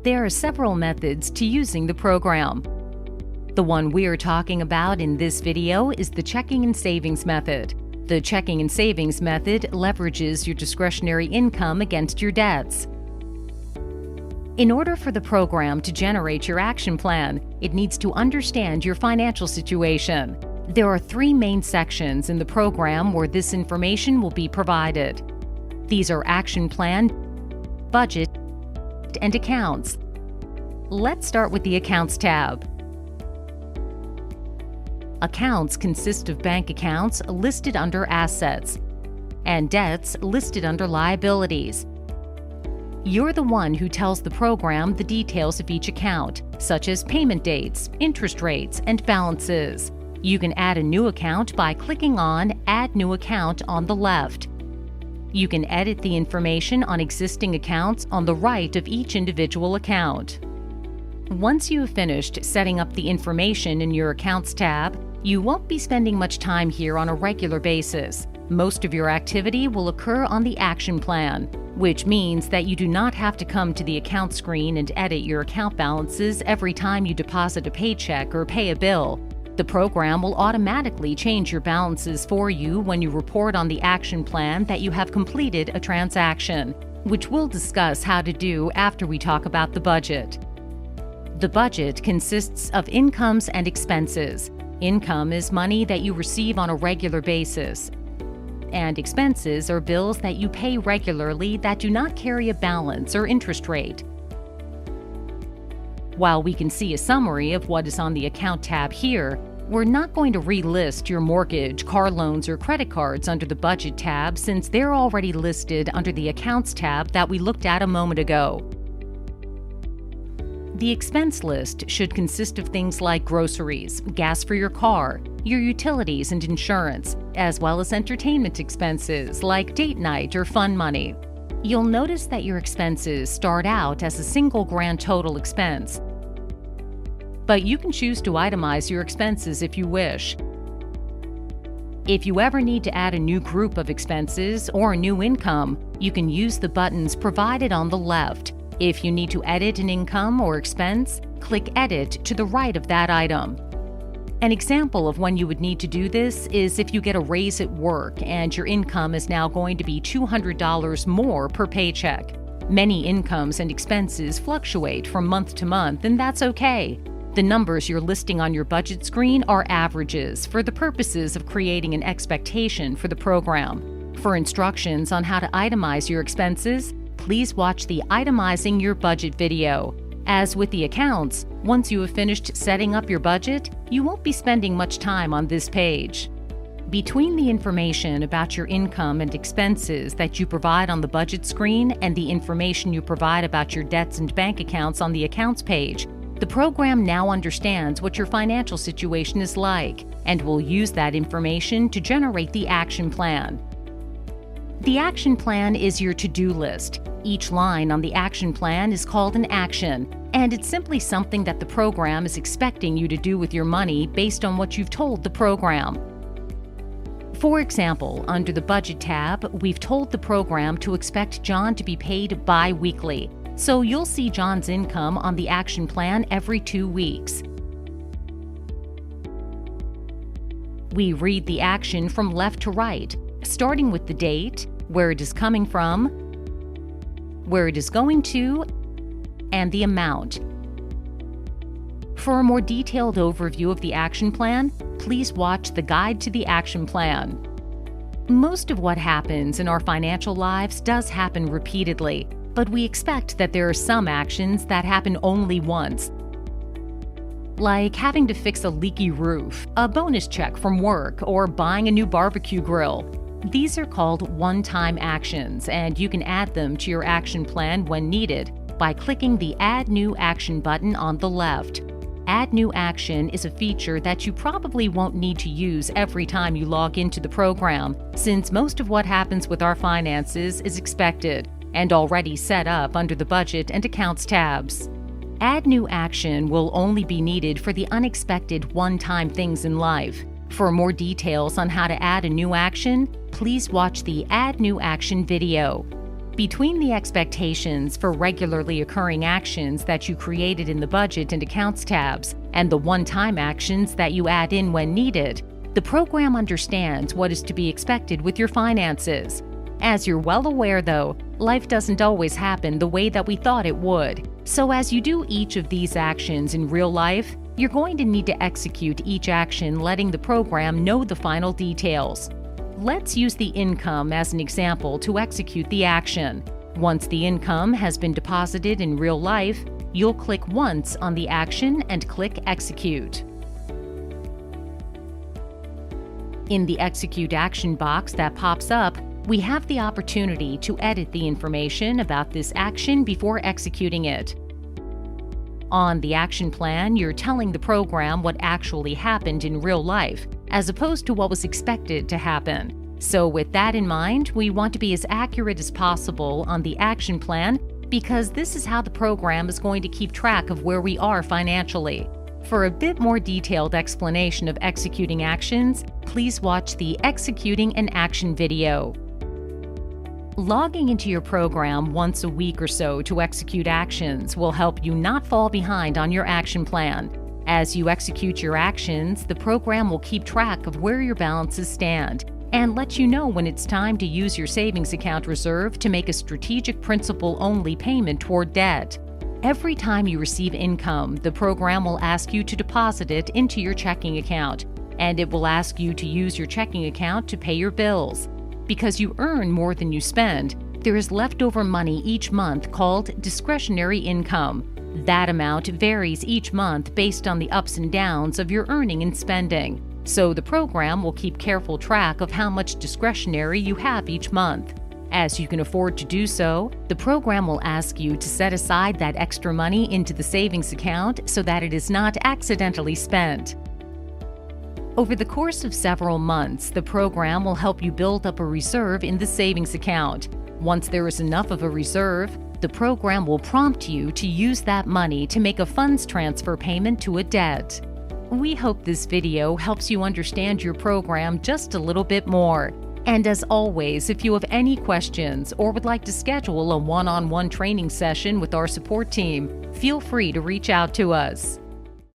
There are several methods to using the program. The one we are talking about in this video is the checking and savings method. The checking and savings method leverages your discretionary income against your debts. In order for the program to generate your action plan, it needs to understand your financial situation. There are three main sections in the program where this information will be provided. These are action plan, budget, and accounts. Let's start with the Accounts tab. Accounts consist of bank accounts listed under assets and debts listed under liabilities. You're the one who tells the program the details of each account, such as payment dates, interest rates, and balances. You can add a new account by clicking on Add New Account on the left. You can edit the information on existing accounts on the right of each individual account. Once you have finished setting up the information in your Accounts tab, you won't be spending much time here on a regular basis. Most of your activity will occur on the action plan, which means that you do not have to come to the account screen and edit your account balances every time you deposit a paycheck or pay a bill. The program will automatically change your balances for you when you report on the action plan that you have completed a transaction, which we'll discuss how to do after we talk about the budget. The budget consists of incomes and expenses. Income is money that you receive on a regular basis, and expenses are bills that you pay regularly that do not carry a balance or interest rate. While we can see a summary of what is on the Account tab here, we're not going to relist your mortgage, car loans, or credit cards under the Budget tab since they're already listed under the Accounts tab that we looked at a moment ago. The expense list should consist of things like groceries, gas for your car, your utilities and insurance, as well as entertainment expenses like date night or fun money. You'll notice that your expenses start out as a single grand total expense, but you can choose to itemize your expenses if you wish. If you ever need to add a new group of expenses or a new income, you can use the buttons provided on the left. If you need to edit an income or expense, click Edit to the right of that item. An example of when you would need to do this is if you get a raise at work and your income is now going to be $200 more per paycheck. Many incomes and expenses fluctuate from month to month, and that's okay. The numbers you're listing on your budget screen are averages for the purposes of creating an expectation for the program. For instructions on how to itemize your expenses, please watch the Itemizing Your Budget video. As with the accounts, once you have finished setting up your budget, you won't be spending much time on this page. Between the information about your income and expenses that you provide on the budget screen and the information you provide about your debts and bank accounts on the accounts page, the program now understands what your financial situation is like and will use that information to generate the action plan. The action plan is your to-do list. Each line on the action plan is called an action, and it's simply something that the program is expecting you to do with your money based on what you've told the program. For example, under the Budget tab, we've told the program to expect John to be paid bi-weekly, so you'll see John's income on the action plan every 2 weeks. We read the action from left to right, starting with the date, where it is coming from, where it is going to, and the amount. For a more detailed overview of the action plan, please watch the Guide to the Action Plan. Most of what happens in our financial lives does happen repeatedly, but we expect that there are some actions that happen only once, like having to fix a leaky roof, a bonus check from work, or buying a new barbecue grill. These are called one-time actions, and you can add them to your action plan when needed by clicking the Add New Action button on the left. Add New Action is a feature that you probably won't need to use every time you log into the program, since most of what happens with our finances is expected and already set up under the Budget and Accounts tabs. Add New Action will only be needed for the unexpected one-time things in life. For more details on how to add a new action, please watch the Add New Action video. Between the expectations for regularly occurring actions that you created in the Budget and Accounts tabs and the one-time actions that you add in when needed, the program understands what is to be expected with your finances. As you're well aware, though, life doesn't always happen the way that we thought it would. So as you do each of these actions in real life, you're going to need to execute each action letting the program know the final details. Let's use the income as an example to execute the action. Once the income has been deposited in real life, you'll click once on the action and click Execute. In the Execute Action box that pops up, we have the opportunity to edit the information about this action before executing it. On the action plan, you're telling the program what actually happened in real life, as opposed to what was expected to happen. So with that in mind, we want to be as accurate as possible on the action plan because this is how the program is going to keep track of where we are financially. For a bit more detailed explanation of executing actions, please watch the Executing an Action video. Logging into your program once a week or so to execute actions will help you not fall behind on your action plan. As you execute your actions, the program will keep track of where your balances stand and let you know when it's time to use your savings account reserve to make a strategic principal-only payment toward debt. Every time you receive income, the program will ask you to deposit it into your checking account, and it will ask you to use your checking account to pay your bills. Because you earn more than you spend, there is leftover money each month called discretionary income. That amount varies each month based on the ups and downs of your earning and spending. So the program will keep careful track of how much discretionary you have each month. As you can afford to do so, the program will ask you to set aside that extra money into the savings account so that it is not accidentally spent. Over the course of several months, the program will help you build up a reserve in the savings account. Once there is enough of a reserve, the program will prompt you to use that money to make a funds transfer payment to a debt. We hope this video helps you understand your program just a little bit more. And as always, if you have any questions or would like to schedule a one-on-one training session with our support team, feel free to reach out to us.